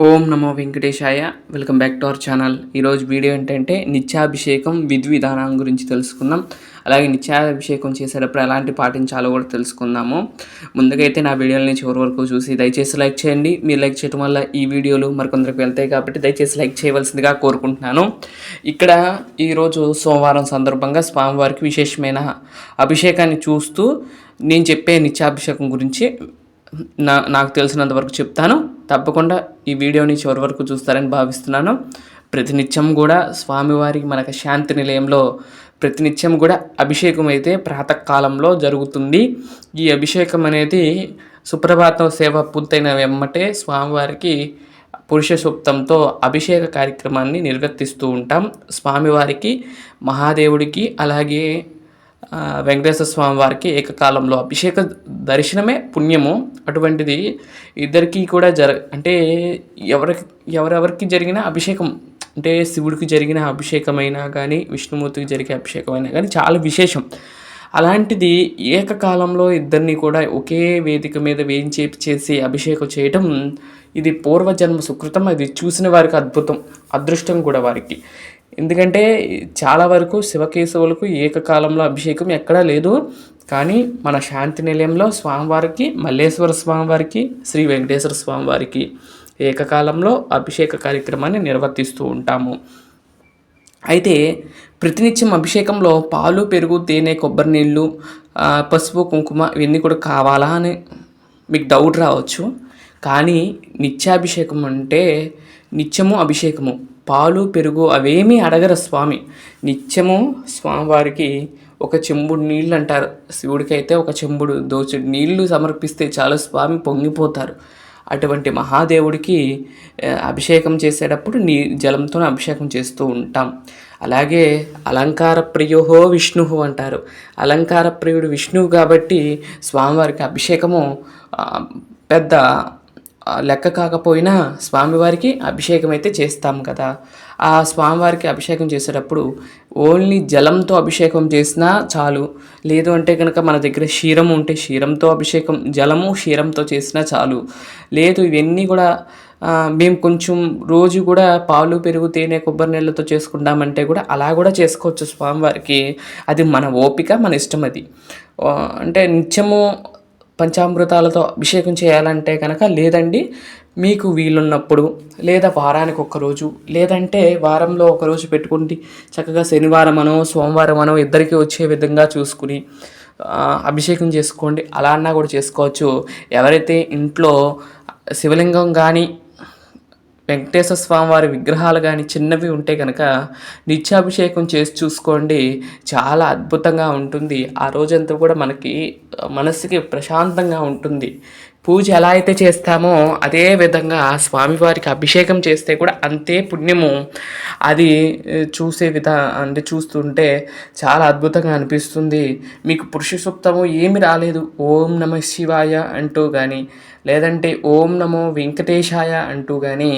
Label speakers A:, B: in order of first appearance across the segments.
A: Om Namo Venkatesaya. Welcome back to our channel. ఈరోజు video ఏంటంటే నిత్యాభిషేకం విధి విధానం గురించి తెలుసుకుందాం. అలాగే నిత్యాభిషేకం చేసేటప్పుడు ఎలాంటి పాటించాలో కూడా తెలుసుకుందాము. ముందుగా అయితే నా వీడియోని చివరి వరకు చూసి దయచేసి లైక్ చేయండి. మీరు లైక్ చేయడం వల్ల ఈ వీడియోలు మరికొందరికి వెళ్తాయి కాబట్టి దయచేసి లైక్ చేయవలసిందిగా కోరుకుంటున్నాను. ఇక్కడ ఈరోజు సోమవారం సందర్భంగా స్వామివారికి విశేషమైన అభిషేకాన్ని చూస్తూ నేను చెప్పే నిత్యాభిషేకం గురించి నాకు తెలిసినంత వరకు చెప్తాను. తప్పకుండా ఈ వీడియోని చివరి వరకు చూస్తారని భావిస్తున్నాను. ప్రతినిత్యం కూడా స్వామివారికి మనకు శాంతి నిలయంలో ప్రతినిత్యం కూడా అభిషేకం అయితే ప్రాతకాలంలో జరుగుతుంది. ఈ అభిషేకం అనేది సుప్రభాతం సేవ పూర్తయిన వెమ్మటే స్వామివారికి పురుష సూక్తంతో అభిషేక కార్యక్రమాన్ని నిర్వర్తిస్తూ ఉంటాం. స్వామివారికి, మహాదేవుడికి, అలాగే వెంకటేశ్వర స్వామి వారికి ఏకకాలంలో అభిషేక దర్శనమే పుణ్యము. అటువంటిది ఇద్దరికీ కూడా అంటే ఎవరెవరికి జరిగిన అభిషేకం, అంటే శివుడికి జరిగిన అభిషేకమైనా కానీ విష్ణుమూర్తికి జరిగే అభిషేకమైనా కానీ చాలా విశేషం. అలాంటిది ఏకకాలంలో ఇద్దరిని కూడా ఒకే వేదిక మీద చేసి అభిషేకం చేయటం ఇది పూర్వజన్మ సుకృతం. అది చూసిన వారికి అద్భుతం, అదృష్టం కూడా వారికి. ఎందుకంటే చాలా వరకు శివకేశవులకు ఏకకాలంలో అభిషేకం ఎక్కడా లేదు. కానీ మన శాంతి నిలయంలో స్వామివారికి, మల్లేశ్వర స్వామివారికి, శ్రీ వెంకటేశ్వర స్వామివారికి ఏకకాలంలో అభిషేక కార్యక్రమాన్ని నిర్వర్తిస్తూ ఉంటాము. అయితే ప్రతినిత్యం అభిషేకంలో పాలు, పెరుగు, తేనె, కొబ్బరి నీళ్ళు, పసుపు, కుంకుమ ఇవన్నీ కూడా కావాలా అని మీకు డౌట్ రావచ్చు. కానీ నిత్యాభిషేకం అంటే నిత్యము అభిషేకము. పాలు, పెరుగు అవేమీ అడగరు స్వామి. నిత్యము స్వామివారికి ఒక చెంబుడు నీళ్ళు అంటారు. శివుడికి అయితే ఒక చెంబుడు దోచుడు నీళ్లు సమర్పిస్తే చాలా స్వామి పొంగిపోతారు. అటువంటి మహాదేవుడికి అభిషేకం చేసేటప్పుడు జలంతో అభిషేకం చేస్తూ ఉంటాం. అలాగే అలంకార ప్రియోహో విష్ణు అంటారు. అలంకార ప్రియుడు విష్ణువు కాబట్టి స్వామివారికి అభిషేకము పెద్ద లెక్క కాకపోయినా స్వామివారికి అభిషేకం అయితే చేస్తాం కదా. ఆ స్వామివారికి అభిషేకం చేసేటప్పుడు ఓన్లీ జలంతో అభిషేకం చేసినా చాలు. లేదు అంటే కనుక మన దగ్గర క్షీరం ఉంటే క్షీరంతో అభిషేకం, జలము క్షీరంతో చేసినా చాలు. లేదు ఇవన్నీ కూడా మేము కొంచెం రోజు కూడా పాలు, పెరుగు, తేనె, కొబ్బరి నీళ్ళతో చేసుకుంటామంటే కూడా అలా కూడా చేసుకోవచ్చు స్వామివారికి. అది మన ఓపిక, మన ఇష్టం. అది అంటే నిత్యము పంచామృతాలతో అభిషేకం చేయాలంటే కనుక లేదండి, మీకు వీలున్నప్పుడు, లేదా వారానికి ఒక్కరోజు, లేదంటే వారంలో ఒకరోజు పెట్టుకుంటే చక్కగా శనివారం అనో సోమవారం అనో ఇద్దరికి వచ్చే విధంగా చూసుకుని అభిషేకం చేసుకోండి. అలా అన్నా కూడా చేసుకోవచ్చు. ఎవరైతే ఇంట్లో శివలింగం కానీ వెంకటేశ్వర స్వామివారి విగ్రహాలు కానీ చిన్నవి ఉంటే కనుక నిత్యాభిషేకం చేసి చూసుకోండి. చాలా అద్భుతంగా ఉంటుంది. ఆ రోజంతా కూడా మనకి మనసుకి ప్రశాంతంగా ఉంటుంది. పూజ ఎలా అయితే చేస్తామో అదే విధంగా స్వామివారికి అభిషేకం చేస్తే కూడా అంతే పుణ్యము. అది అంటే చూస్తుంటే చాలా అద్భుతంగా అనిపిస్తుంది. మీకు పురుష సూక్తము ఏమి రాలేదు, ఓం నమ శివాయ అంటూ కానీ, లేదంటే ఓం నమో వెంకటేశాయ అంటూ కానీ,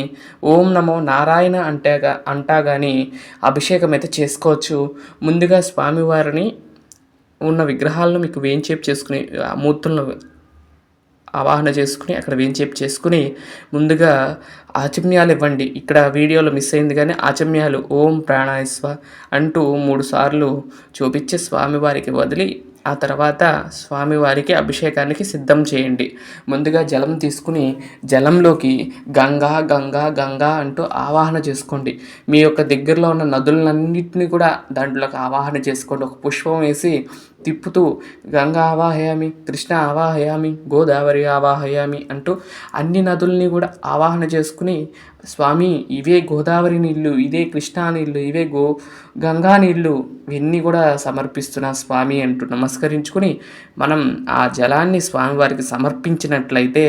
A: ఓం నమో నారాయణ అంటా కానీ అభిషేకం అయితే చేసుకోవచ్చు. ముందుగా స్వామివారిని ఉన్న విగ్రహాలను మీకు వేంచేపు చేసుకుని మూర్తులను ఆవాహన చేసుకుని అక్కడ వేంచేపు చేసుకుని ముందుగా ఆచమ్యాలు ఇవ్వండి. ఇక్కడ వీడియోలో మిస్ అయింది కానీ ఆచమ్యాలు ఓం ప్రాణాయస్వ అంటూ 3 సార్లు చూపించి స్వామివారికి వదిలి ఆ తర్వాత స్వామివారికి అభిషేకానికి సిద్ధం చేయండి. ముందుగా జలం తీసుకుని జలంలోకి గంగా గంగా గంగా అంటూ ఆవాహన చేసుకోండి. మీ యొక్క దగ్గరలో ఉన్న నదులన్నింటినీ కూడా దాంట్లోకి ఆవాహన చేసుకోండి. ఒక పుష్పం వేసి తిప్పుతూ గంగా ఆవాహయామి, కృష్ణ ఆవాహయామి, గోదావరి ఆవాహయామి అంటూ అన్ని నదుల్ని కూడా ఆవాహన చేసుకుని స్వామి ఇవే గోదావరి నీళ్ళు, ఇదే కృష్ణా నీళ్ళు, ఇవే గంగా నీళ్ళు ఇవన్నీ కూడా సమర్పిస్తున్నా స్వామి అంటూ నమస్కరించుకుని మనం ఆ జలాన్ని స్వామివారికి సమర్పించినట్లయితే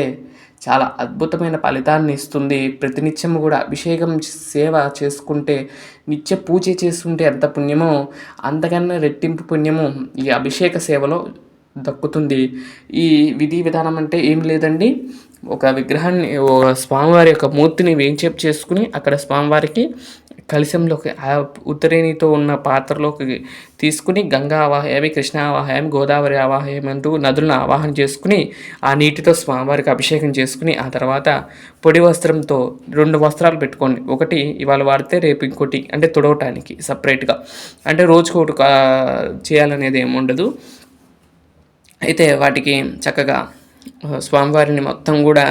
A: చాలా అద్భుతమైన ఫలితాన్ని ఇస్తుంది. ప్రతినిత్యం కూడా అభిషేకం సేవ చేసుకుంటే, నిత్య పూజ చేసుకుంటే ఎంత పుణ్యమో అంతకన్నా రెట్టింపు పుణ్యము ఈ అభిషేక సేవలో దక్కుతుంది. ఈ విధి విధానం అంటే ఏం లేదండి, ఒక విగ్రహాన్ని స్వామివారి యొక్క మూర్తిని వేంచేపు చేసుకుని అక్కడ స్వామివారికి కలశంలోకి ఉత్తరేణితో ఉన్న పాత్రలోకి తీసుకుని గంగా ఆవాహయామి, కృష్ణ ఆవాహయామి, గోదావరి ఆవాహయామి అంటూ నదులను ఆవాహన చేసుకుని ఆ నీటితో స్వామివారికి అభిషేకం చేసుకుని ఆ తర్వాత పొడి వస్త్రంతో 2 వస్త్రాలు పెట్టుకోండి. ఒకటి ఇవాళ వాడితే రేపు ఇంకోటి, అంటే తుడవటానికి సపరేట్గా, అంటే రోజుకు ఒకటి చేయాలనేది ఏమి ఉండదు. అయితే వాటికి చక్కగా స్వామివారిని మొత్తం కూడా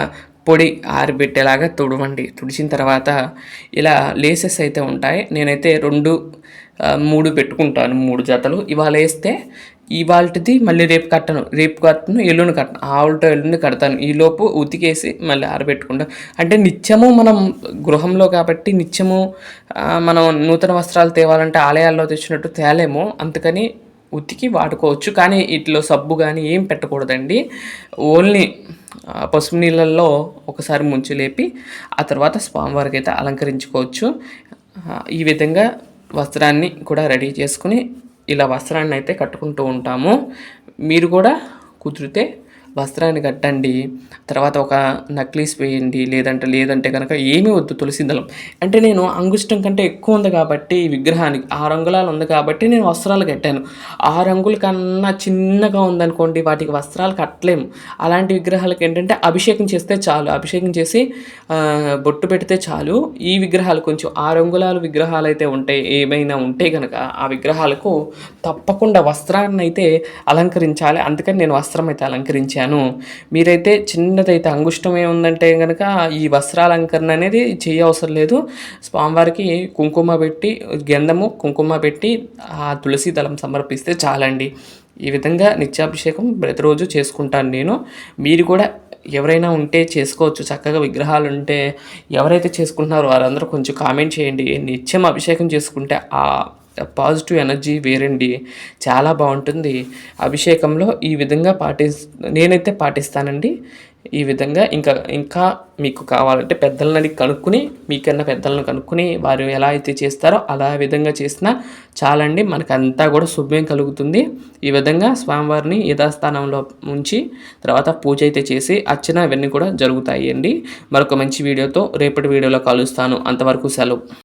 A: పొడి ఆరిబెట్టేలాగా తుడవండి. తుడిచిన తర్వాత ఇలా లేసెస్ అయితే ఉంటాయి. నేనైతే 3 పెట్టుకుంటాను, 3 జతలు. ఇవాళ వేస్తే ఇవాళది మళ్ళీ రేపు కట్టను, ఎల్లుండి కట్టను, ఆవులతో ఎల్లుండి కడతాను. ఈలోపు ఉతికేసి మళ్ళీ ఆరబెట్టుకుంటాను. అంటే నిత్యము మనం గృహంలో కాబట్టి నిత్యము మనం నూతన వస్త్రాలు తేవాలంటే ఆలయాల్లో తెచ్చినట్టు తేలేమో, అందుకని ఉతికి వాడుకోవచ్చు. కానీ ఇట్లో సబ్బు కానీ ఏం పెట్టకూడదండి. ఓన్లీ పసుపు నీళ్ళల్లో ఒకసారి ముంచి లేపి ఆ తర్వాత స్వామివారికి అయితే అలంకరించుకోవచ్చు. ఈ విధంగా వస్త్రాన్ని కూడా రెడీ చేసుకుని ఇలా వస్త్రాన్ని అయితే కట్టుకుంటూ ఉంటాము. మీరు కూడా కుదిరితే వస్త్రాన్ని కట్టండి. తర్వాత ఒక నక్లీస్ వేయండి, లేదంటే కనుక ఏమీ వద్దు, తులసి దళం. అంటే నేను అంగుష్టం కంటే ఎక్కువ ఉంది కాబట్టి ఈ విగ్రహానికి 6 అంగుళాలు ఉంది కాబట్టి నేను వస్త్రాలు కట్టాను. 6 అంగుళాల కన్నా చిన్నగా ఉందనుకోండి, వాటికి వస్త్రాలు కట్టలేము. అలాంటి విగ్రహాలకు ఏంటంటే అభిషేకం చేస్తే చాలు, అభిషేకం చేసి బొట్టు పెడితే చాలు. ఈ విగ్రహాలు కొంచెం 6 అంగుళాల విగ్రహాలు అయితే ఉంటాయి, ఏమైనా ఉంటే కనుక ఆ విగ్రహాలకు తప్పకుండా వస్త్రాన్ని అయితే అలంకరించాలి. అందుకని నేను వస్త్రం అయితే అలంకరించాను. మీరైతే చిన్నదైతే అంగుష్టం ఏముందంటే కనుక ఈ వస్త్రాలంకరణ అనేది చేయవసరం లేదు. స్వామివారికి కుంకుమ పెట్టి, గంధము కుంకుమ పెట్టి ఆ తులసి దళం సమర్పిస్తే చాలండి. ఈ విధంగా నిత్యాభిషేకం ప్రతిరోజు చేసుకుంటాను నేను. మీరు కూడా ఎవరైనా ఉంటే చేసుకోవచ్చు. చక్కగా విగ్రహాలు ఉంటే ఎవరైతే చేసుకుంటున్నారో వారందరూ కొంచెం కామెంట్ చేయండి. నిత్యం అభిషేకం చేసుకుంటే ఆ పాజిటివ్ ఎనర్జీ వేరండి, చాలా బాగుంటుంది. అభిషేకంలో ఈ విధంగా నేనైతే పాటిస్తానండి. ఈ విధంగా ఇంకా మీకు కావాలంటే పెద్దలని కనుక్కుని, మీకన్నా పెద్దలను కనుక్కుని వారు ఎలా అయితే చేస్తారో అలా విధంగా చేసినా చాలండి, మనకంతా కూడా శుభ్యం కలుగుతుంది. ఈ విధంగా స్వామివారిని యథాస్థానంలో ఉంచి తర్వాత పూజ అయితే చేసి అర్చన ఇవన్నీ కూడా జరుగుతాయి అండి. మరొక మంచి వీడియోతో రేపటి వీడియోలో కలుస్తాను. అంతవరకు సెలవు.